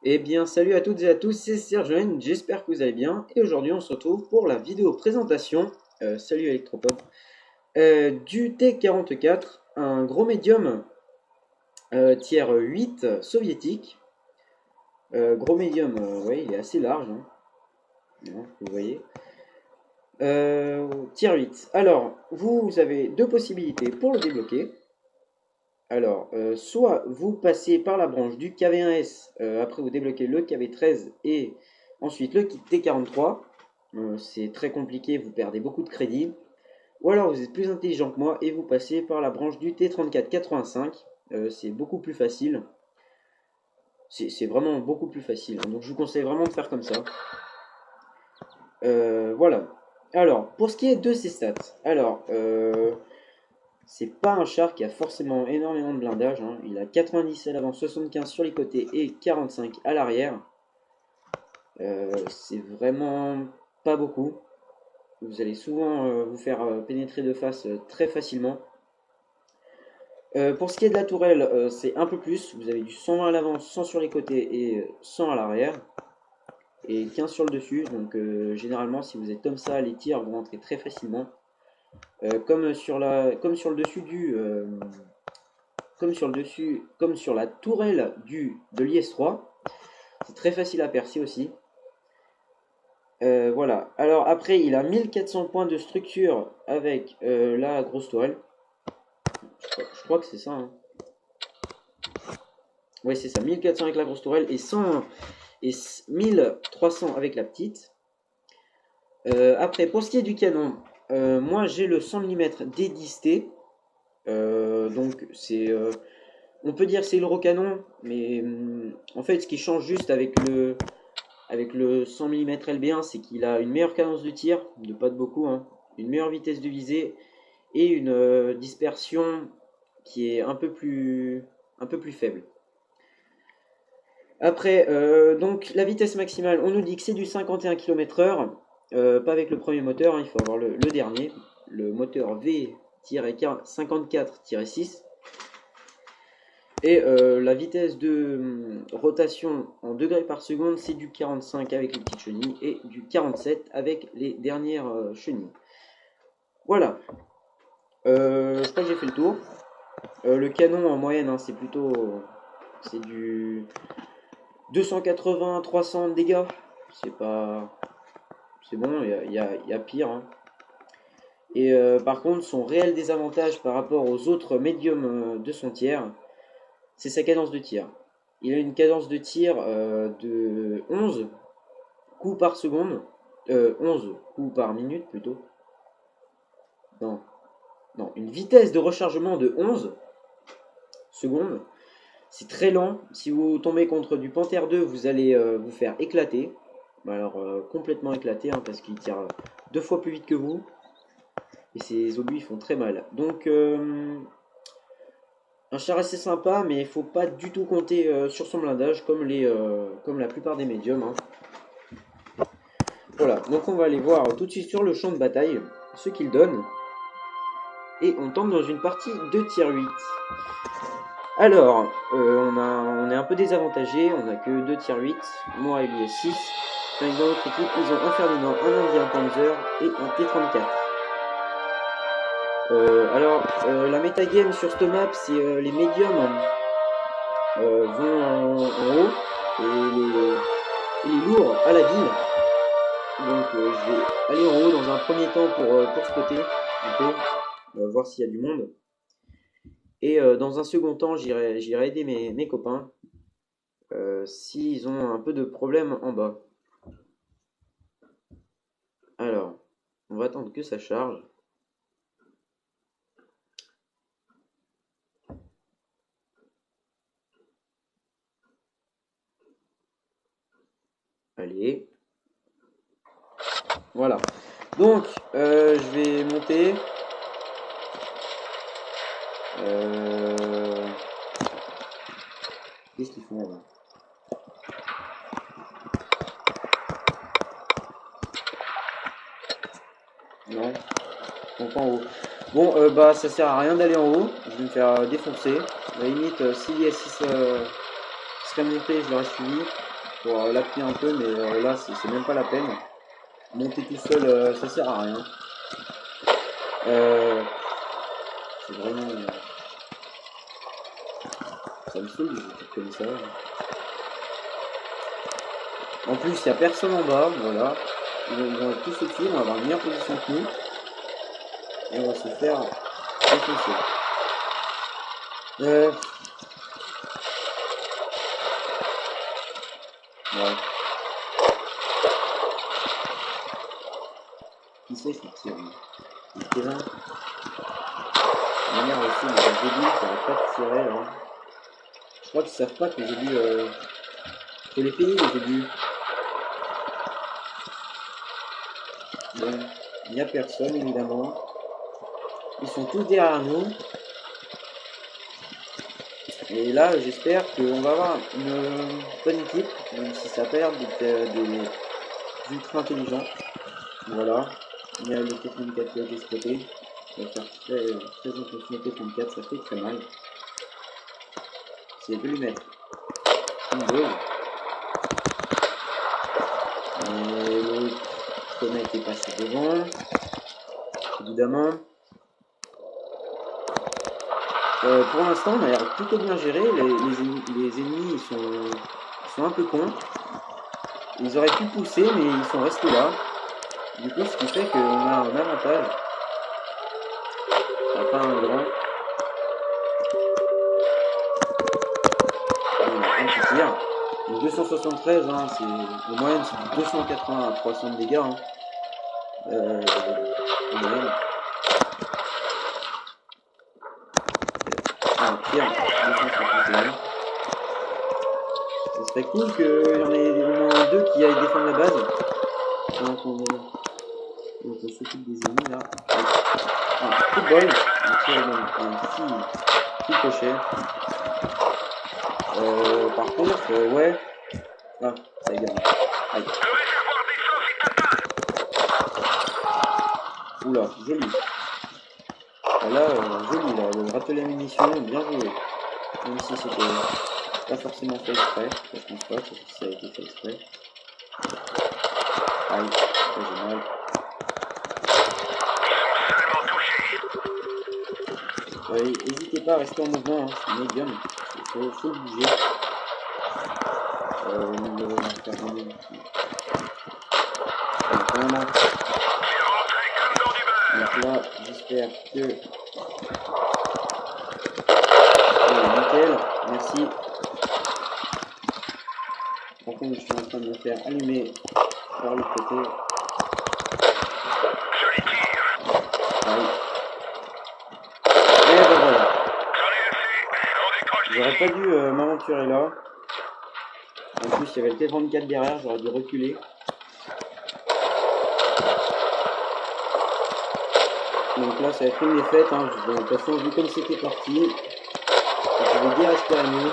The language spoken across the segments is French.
Eh bien, salut à toutes et à tous, c'est Sergent, j'espère que vous allez bien. Et aujourd'hui, on se retrouve pour la vidéo présentation, salut Electropop, du T-44, un gros médium tiers 8 soviétique. Gros médium, ouais, il est assez large, hein, hein, vous voyez. Tiers 8. Alors, vous avez deux possibilités pour le débloquer. Alors, soit vous passez par la branche du KV1S, après vous débloquez le KV13 et ensuite le T43. C'est très compliqué, vous perdez beaucoup de crédits. Ou alors vous êtes plus intelligent que moi et vous passez par la branche du T34-85. C'est beaucoup plus facile. C'est vraiment beaucoup plus facile, hein. Donc je vous conseille vraiment de faire comme ça. Voilà. Alors, pour ce qui est de ses stats. Alors, c'est pas un char qui a forcément énormément de blindage, hein. Il a 90 à l'avant, 75 sur les côtés et 45 à l'arrière. C'est vraiment pas beaucoup. Vous allez souvent vous faire pénétrer de face très facilement. Pour ce qui est de la tourelle, c'est un peu plus. Vous avez du 120 à l'avant, 100 sur les côtés et 100 à l'arrière. Et 15 sur le dessus. Donc généralement, si vous êtes comme ça, les tirs vont entrer très facilement. Comme sur le dessus comme sur la tourelle de l'IS-3. C'est très facile à percer aussi. Voilà. Alors après, il a 1400 points de structure avec la grosse tourelle. Je crois que c'est ça, hein. Ouais, c'est ça. 1400 avec la grosse tourelle et 1300 avec la petite. Après, pour ce qui est du canon, moi j'ai le 100 mm D10T. Donc c'est... on peut dire c'est le canon, mais en fait ce qui change juste avec le 100 mm LB1, c'est qu'il a une meilleure cadence de tir, de pas de beaucoup, hein, une meilleure vitesse de visée et une dispersion qui est un peu plus faible. Après, donc la vitesse maximale, on nous dit que c'est du 51 km/h, pas avec le premier moteur, hein, il faut avoir le dernier, le moteur V-54-6. Et la vitesse de rotation en degrés par seconde, c'est du 45 avec les petites chenilles et du 47 avec les dernières chenilles. Voilà. Je crois que j'ai fait le tour. Le canon en moyenne, hein, c'est du 280-300 dégâts. C'est bon, il y a pire, hein. Et par contre, son réel désavantage par rapport aux autres médiums de son tiers, c'est sa cadence de tir. Il a une cadence de tir de 11 coups par seconde. 11 coups par minute plutôt. Non, non, une vitesse de rechargement de 11 secondes. C'est très lent. Si vous tombez contre du Panther 2, vous allez vous faire éclater. Alors, complètement éclater, hein, parce qu'il tire 2 fois plus vite que vous. Et ses obus, ils font très mal. Donc, un char assez sympa, mais il faut pas du tout compter sur son blindage, comme la plupart des médiums, hein. Voilà, donc on va aller voir tout de suite sur le champ de bataille ce qu'il donne. Et on tombe dans une partie de tier 8. Alors, on est un peu désavantagé, on n'a que 2 tier 8, moi et lui est 6. Dans notre équipe, ils ont un Ferdinand, un Indien Panzer et un T-34. La metagame sur cette map, c'est les médiums vont en haut et les lourds à la ville. Donc je vais aller en haut dans un premier temps pour spotter un peu, voir s'il y a du monde. Et dans un second temps, j'irai aider mes copains s'ils ont un peu de problème en bas. Alors, on va attendre que ça charge. Allez. Voilà. Donc, je vais monter. Qu'est-ce qu'ils font là? Non, ils sont pas en haut. Bon, bah ça sert à rien d'aller en haut. Je vais me faire défoncer. À la limite, s'il y a 6 serait monté, je l'aurais suivi. pour l'appuyer un peu, mais là c'est même pas la peine. Monter tout seul, ça sert à rien. C'est vraiment... ça me saoule, des trucs comme ça. En plus, il n'y a personne en bas, voilà. Ils vont être tous au-dessus, on va avoir une meilleure position que nous. Et on va se faire défoncer. Ouais. Qui c'est qui tire? Le terrain. La manière aussi, les obus qui n'arrêtent pas de tirer là. Je crois qu'ils savent pas que les obus. Faut les payer les obus. Bon, il n'y a personne évidemment. Ils sont tous derrière nous. Et là, j'espère qu'on va avoir une bonne équipe, même si ça a pas l'air d'être des ultra intelligents. Voilà. Il y a le T34 qui a été spoté. On va faire très attention au T34, ça fait très mal. C'est de lui mettre une dose. Et l'autre Comet est passé devant. Évidemment. Pour l'instant, on a l'air plutôt bien géré. Les ennemis ils sont un peu cons. Ils auraient pu pousser, mais ils sont restés là. Du coup, ce qui fait qu'on a un avantage. Pas un grand. On a un petit tir. Donc 273, hein, c'est en moyenne c'est 280 à 300 de dégâts. Hein. En moyenne. Un tir, 251. Ce serait cool qu'il y en ait au moins deux qui aillent défendre la base. Donc on s'occupe des ennemis là. Un coup de bol. Un tir un petit crochet. Par contre, ouais. Ah, ça égale. Aïe. Oula, joli. Là, joli, là, le râtelet à munitions, bien joué. Même si c'était pas forcément fait exprès. Je pense pas que ça a été fait exprès. Aïe, j'ai mal. N'hésitez pas à rester en mouvement, hein, c'est médium. Faut le bouger. Donc là, j'espère que... nickel, merci. Par contre, je suis en train de me faire allumer par l'autre côté. Aïe. Et ben voilà. J'aurais pas dû m'aventurer là. En plus, il y avait le T34 derrière, j'aurais dû reculer. Donc là, ça va être une défaite. Hein. De toute façon, vu comme c'était parti, je vais bien espérer mieux.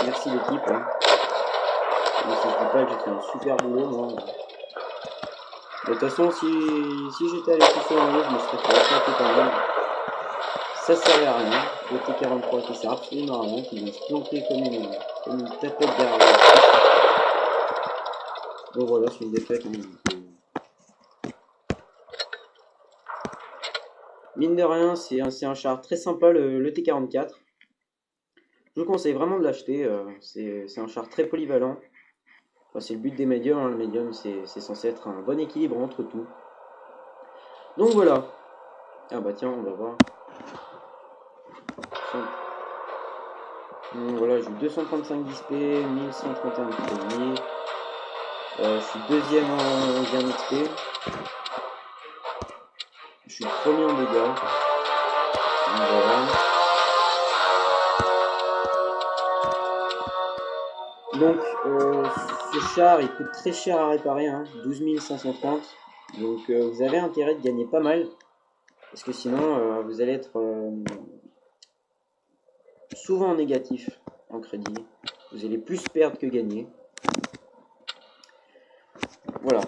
Merci l'équipe. Hein. Mais si je dis pas que j'ai fait un super boulot, moi. De toute façon, si j'étais allé tout seul en haut, je me serais fait éclater quand même. Ça servait à rien. Le T43 qui sert absolument à rien, qui vient se planter comme une tapette derrière le truc. Donc voilà, c'est une défaite. Mine de rien, c'est un char très sympa, le T44. Je vous conseille vraiment de l'acheter. C'est un char très polyvalent. Enfin, c'est le but des médiums. Hein. Le médium, c'est censé être un bon équilibre entre tout. Donc voilà. Ah bah tiens, on va voir. Donc voilà, j'ai 235 d'XP, 1131 de je suis deuxième en gain d'XP. Je suis premier en dégâts. Voilà. Donc, ce char, il coûte très cher à réparer, hein, 12 530. Donc, vous avez intérêt de gagner pas mal. Parce que sinon, vous allez être souvent négatif en crédit. Vous allez plus perdre que gagner. Voilà.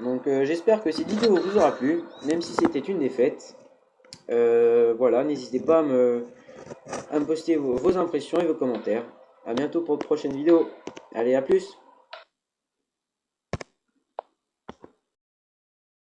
Donc, j'espère que cette vidéo vous aura plu, même si c'était une défaite. Voilà, n'hésitez pas me poster vos impressions et vos commentaires. A bientôt pour de prochaines vidéos. Allez, à plus!